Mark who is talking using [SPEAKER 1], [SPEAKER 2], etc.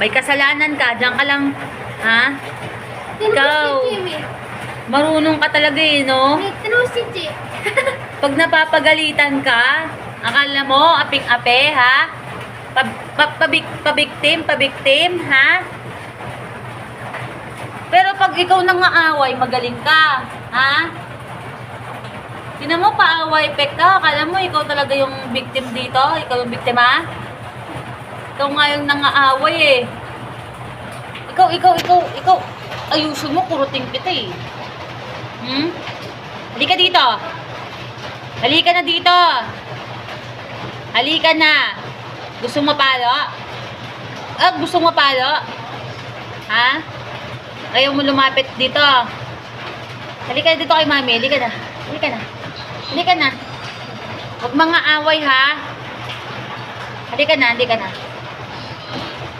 [SPEAKER 1] May kasalanan ka. Diyan ka lang. Ha? Ikaw. Marunong ka talaga eh, no? Pag napapagalitan ka, akala mo, aping-ape, ha? Pabiktim, ha? Pero pag ikaw nang aaway, magaling ka, ha? Tinan mo, paaway, pek ka. Akala mo, ikaw talaga yung victim dito? Ikaw yung biktima? Ikaw nga yung nang-aaway eh. Ikaw. Ayusin mo, kuruting kita eh. Halika dito. Halika na dito. Halika na. Gusto mo palo? Gusto mo palo? Ha? Ayaw mo lumapit dito. Halika dito kay mami. Halika na. Halika na. Huwag mga away ha. Halika na.